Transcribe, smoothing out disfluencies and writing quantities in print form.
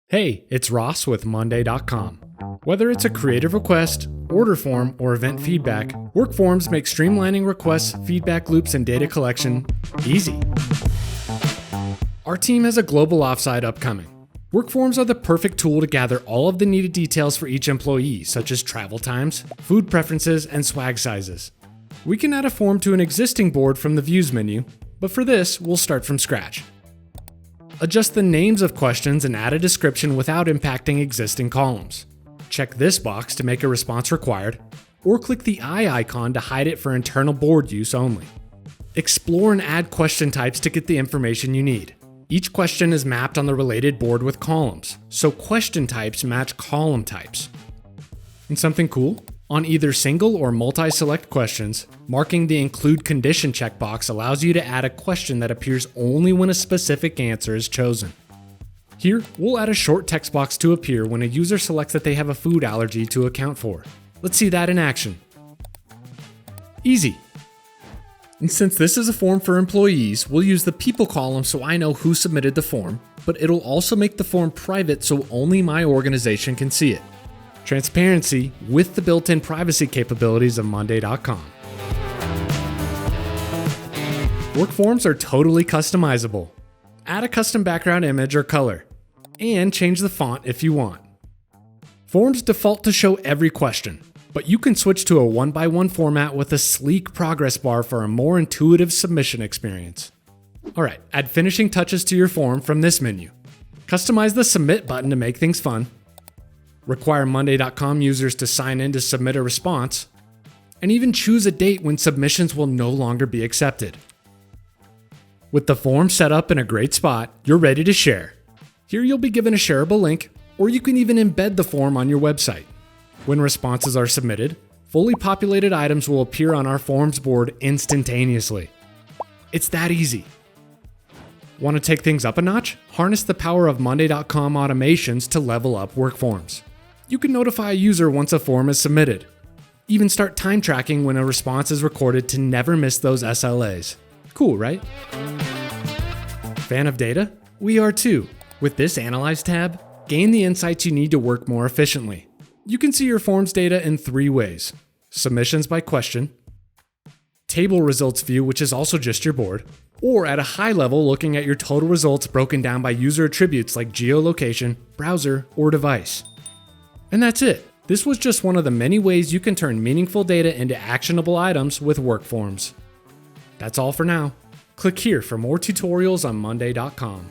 Hey, it's Ross with monday.com. Whether it's a creative request, order form, or event feedback, WorkForms makes streamlining requests, feedback loops, and data collection easy. Our team has a global offsite upcoming. WorkForms are the perfect tool to gather all of the needed details for each employee, such as travel times, food preferences, and swag sizes. We can add a form to an existing board from the Views menu, but for this, we'll start from scratch. Adjust the names of questions and add a description without impacting existing columns. Check this box to make a response required, or click the eye icon to hide it for internal board use only. Explore and add question types to get the information you need. Each question is mapped on the related board with columns, so question types match column types. And something cool? On either single or multi-select questions, marking the Include Condition checkbox allows you to add a question that appears only when a specific answer is chosen. Here, we'll add a short text box to appear when a user selects that they have a food allergy to account for. Let's see that in action. Easy. And since this is a form for employees, we'll use the People column so I know who submitted the form, but it'll also make the form private so only my organization can see it. Transparency with the built-in privacy capabilities of monday.com. WorkForms are totally customizable. Add a custom background image or color, and change the font if you want. Forms default to show every question, but you can switch to a one-by-one format with a sleek progress bar for a more intuitive submission experience. Alright, add finishing touches to your form from this menu. Customize the Submit button to make things fun. Require monday.com users to sign in to submit a response, and even choose a date when submissions will no longer be accepted. With the form set up in a great spot, you're ready to share. Here you'll be given a shareable link, or you can even embed the form on your website. When responses are submitted, fully populated items will appear on our forms board instantaneously. It's that easy. Want to take things up a notch? Harness the power of monday.com automations to level up WorkForms. You can notify a user once a form is submitted. Even start time tracking when a response is recorded to never miss those SLAs. Cool, right? Fan of data? We are too. With this Analyze tab, gain the insights you need to work more efficiently. You can see your forms data in 3 ways. Submissions by question, table results view, which is also just your board, or at a high level looking at your total results broken down by user attributes like geolocation, browser, or device. And that's it. This was just one of the many ways you can turn meaningful data into actionable items with WorkForms. That's all for now. Click here for more tutorials on monday.com.